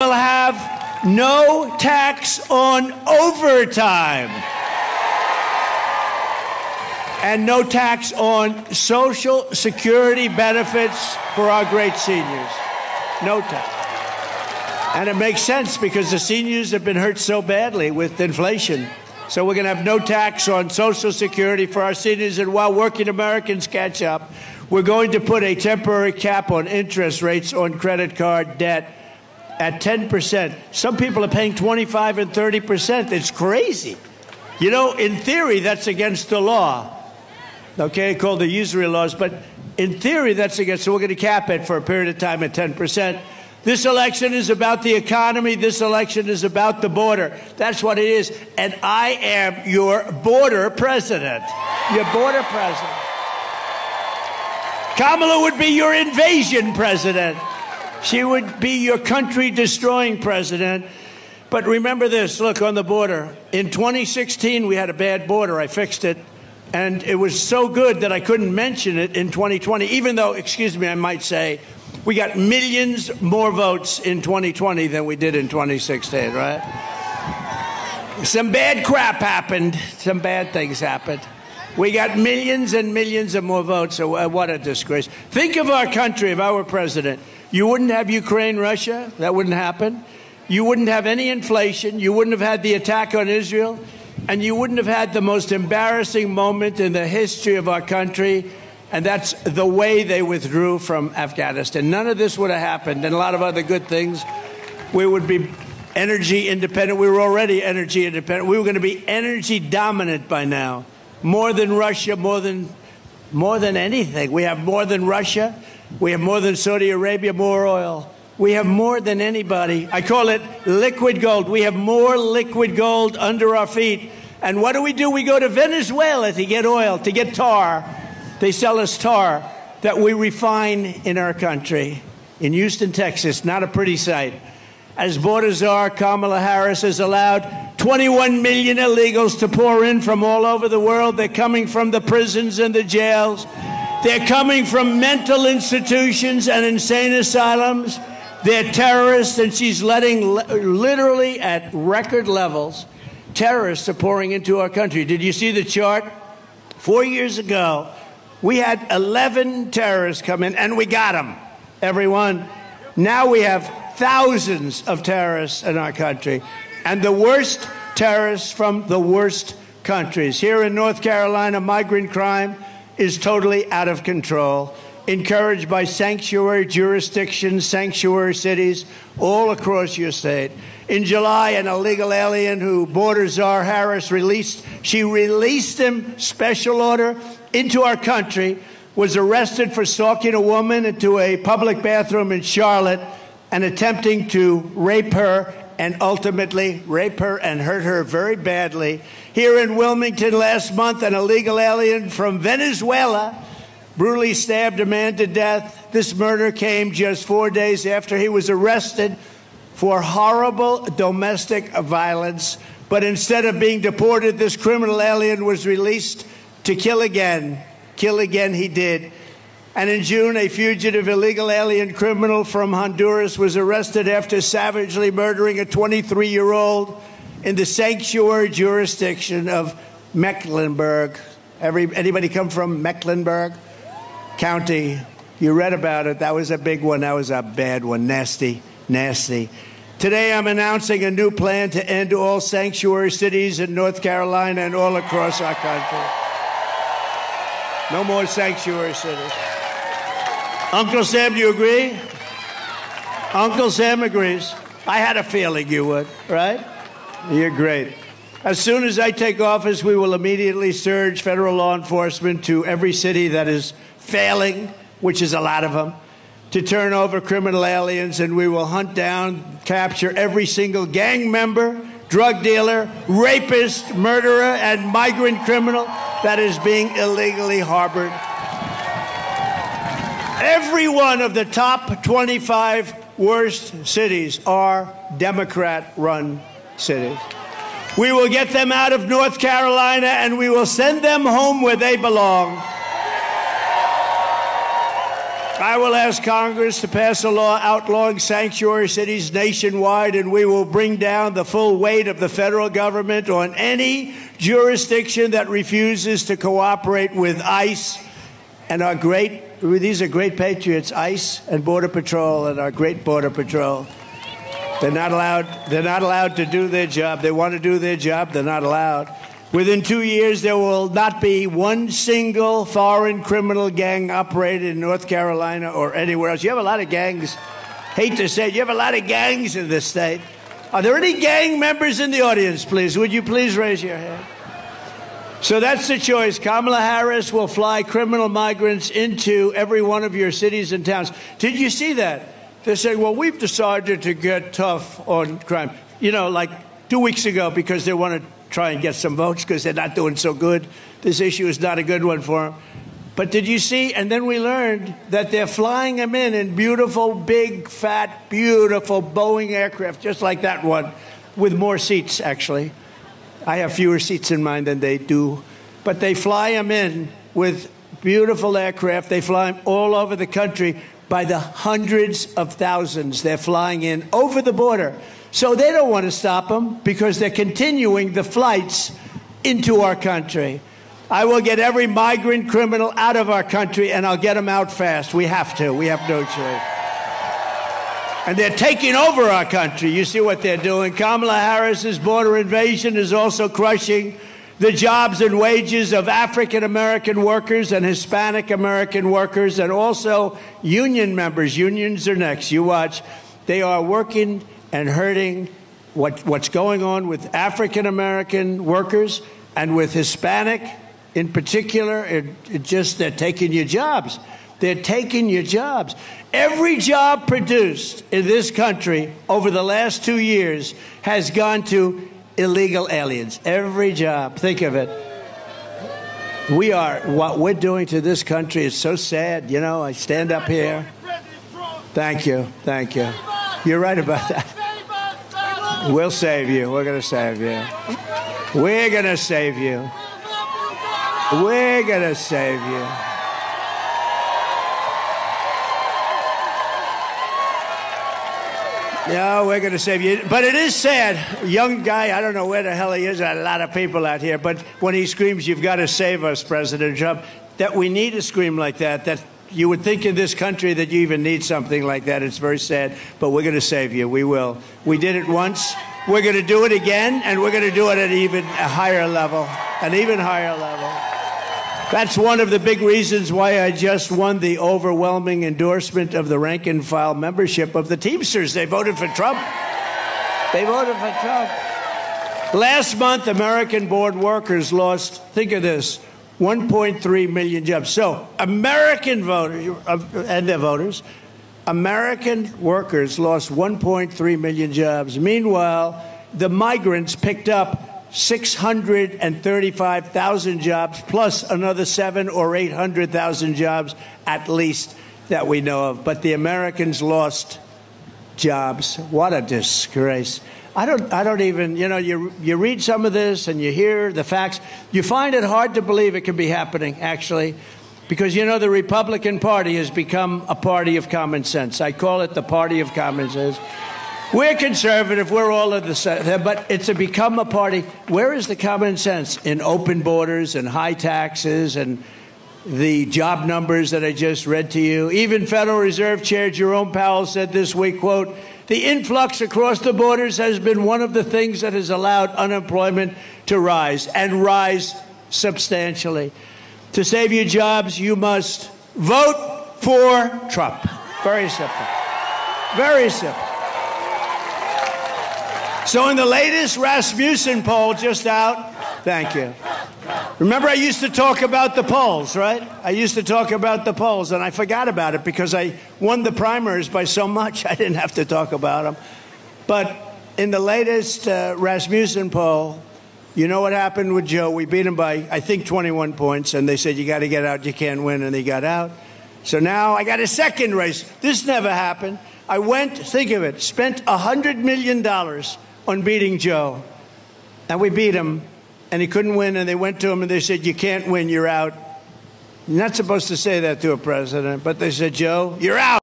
will have no tax on overtime and no tax on Social Security benefits for our great seniors. No tax. And it makes sense because the seniors have been hurt so badly with inflation. So we're going to have no tax on Social Security for our seniors. And while working Americans catch up, we're going to put a temporary cap on interest rates on credit card debt at 10%. Some people are paying 25 and 30%. It's crazy. You know, in theory, that's against the law. Okay, called the usury laws. But in theory, that's against. So we're going to cap it for a period of time at 10%. This election is about the economy. This election is about the border. That's what it is. And I am your border president. Your border president. Kamala would be your invasion president. She would be your country-destroying president. But remember this, look, on the border. In 2016, we had a bad border. I fixed it. And it was so good that I couldn't mention it in 2020, even though, excuse me, I might say, we got millions more votes in 2020 than we did in 2016, right? Some bad crap happened. Some bad things happened. We got millions and millions of more votes. So what a disgrace. Think of our country if I were president. You wouldn't have Ukraine, Russia. That wouldn't happen. You wouldn't have any inflation. You wouldn't have had the attack on Israel. And you wouldn't have had the most embarrassing moment in the history of our country. And that's the way they withdrew from Afghanistan. None of this would have happened. And a lot of other good things. We would be energy independent. We were already energy independent. We were going to be energy dominant by now. More than Russia, more than anything. We have more than Russia. We have more than Saudi Arabia, more oil. We have more than anybody. I call it liquid gold. We have more liquid gold under our feet. And what do? We go to Venezuela to get oil, to get tar. They sell us tar that we refine in our country. In Houston, Texas, not a pretty sight. As border czar, Kamala Harris has allowed 21 million illegals to pour in from all over the world. They're coming from the prisons and the jails. They're coming from mental institutions and insane asylums. They're terrorists, and she's letting, literally at record levels, terrorists are pouring into our country. Did you see the chart? 4 years ago, we had 11 terrorists come in, and we got them, everyone. Now we have thousands of terrorists in our country, and the worst terrorists from the worst countries. Here in North Carolina, migrant crime is totally out of control, encouraged by sanctuary jurisdictions, sanctuary cities all across your state. In July, an illegal alien who border czar Harris released him, special order, into our country, was arrested for stalking a woman into a public bathroom in Charlotte and attempting to rape her and ultimately rape her and hurt her very badly. Here in Wilmington last month, an illegal alien from Venezuela brutally stabbed a man to death. This murder came just 4 days after he was arrested for horrible domestic violence. But instead of being deported, this criminal alien was released to kill again. Kill again he did. And in June, a fugitive illegal alien criminal from Honduras was arrested after savagely murdering a 23-year-old in the sanctuary jurisdiction of Mecklenburg. Anybody come from Mecklenburg County? You read about it. That was a big one. That was a bad one. Nasty, nasty. Today, I'm announcing a new plan to end all sanctuary cities in North Carolina and all across our country. No more sanctuary cities. Uncle Sam, do you agree? Uncle Sam agrees. I had a feeling you would, right? You're great. As soon as I take office, we will immediately surge federal law enforcement to every city that is failing, which is a lot of them, to turn over criminal aliens, and we will hunt down, capture every single gang member, drug dealer, rapist, murderer, and migrant criminal that is being illegally harbored. Every one of the top 25 worst cities are Democrat-run cities. We will get them out of North Carolina, and we will send them home where they belong. I will ask Congress to pass a law outlawing sanctuary cities nationwide, and we will bring down the full weight of the federal government on any jurisdiction that refuses to cooperate with ICE and these are great patriots, ICE and Border Patrol and our great Border Patrol. They're not allowed to do their job. They want to do their job. They're not allowed. Within 2 years, there will not be one single foreign criminal gang operated in North Carolina or anywhere else. You have a lot of gangs. Hate to say it, you have a lot of gangs in this state. Are there any gang members in the audience, please? Would you please raise your hand? So that's the choice. Kamala Harris will fly criminal migrants into every one of your cities and towns. Did you see that? They're saying, well, we've decided to get tough on crime. You know, like 2 weeks ago, because they want to try and get some votes because they're not doing so good. This issue is not a good one for them. But did you see? And then we learned that they're flying them in beautiful, big, fat, beautiful Boeing aircraft, just like that one, with more seats, actually. I have fewer seats in mine than they do. But they fly them in with beautiful aircraft. They fly them all over the country by the hundreds of thousands. They're flying in over the border. So they don't want to stop them because they're continuing the flights into our country. I will get every migrant criminal out of our country, and I'll get them out fast. We have to. We have no choice. And they're taking over our country. You see what they're doing. Kamala Harris's border invasion is also crushing the jobs and wages of African-American workers and Hispanic-American workers, and also union members. Unions are next. You watch. They are working and hurting what's going on with African-American workers and with Hispanic in particular. They're taking your jobs. They're taking your jobs. Every job produced in this country over the last 2 years has gone to illegal aliens. Every job. Think of it. What we're doing to this country is so sad. You know, I stand up here. Thank you. Thank you. You're right about that. We'll save you. We're going to save you. We're going to save you. We're going to save you. No, we're going to save you. But it is sad. Young guy, I don't know where the hell he is. There are a lot of people out here. But when he screams, you've got to save us, President Trump, that we need to scream like that you would think in this country that you even need something like that. It's very sad, but we're going to save you. We will. We did it once. We're going to do it again, and we're going to do it at a higher level, an even higher level. That's one of the big reasons why I just won the overwhelming endorsement of the rank-and-file membership of the Teamsters. They voted for Trump. They voted for Trump. Last month, American-born workers lost, think of this, 1.3 million jobs. So American voters and their voters, American workers lost 1.3 million jobs. Meanwhile, the migrants picked up 635,000 jobs, plus another 700,000 or 800,000 jobs at least that we know of. But the Americans lost jobs. What a disgrace. I don't even, you read some of this and you hear the facts. You find it hard to believe it can be happening, actually, because, the Republican Party has become a party of common sense. I call it the party of common sense. We're conservative. We're all of the same, but it's become a party. Where is the common sense? In open borders and high taxes and the job numbers that I just read to you. Even Federal Reserve Chair Jerome Powell said this week, quote, "The influx across the borders has been one of the things that has allowed unemployment to rise, and rise substantially. To save your jobs, you must vote for Trump." Very simple. Very simple. So in the latest Rasmussen poll just out, thank you. Remember, I used to talk about the polls, right? I used to talk about the polls, and I forgot about it because I won the primaries by so much I didn't have to talk about them. But in the latest Rasmussen poll, you know what happened with Joe? We beat him by, I think, 21 points, and they said, you got to get out, you can't win, and he got out. So now I got a second race. This never happened. I went, think of it, spent $100 million on beating Joe, and we beat him. And he couldn't win, and they went to him and they said, you can't win, you're out. You're not supposed to say that to a president, but they said, Joe, you're out.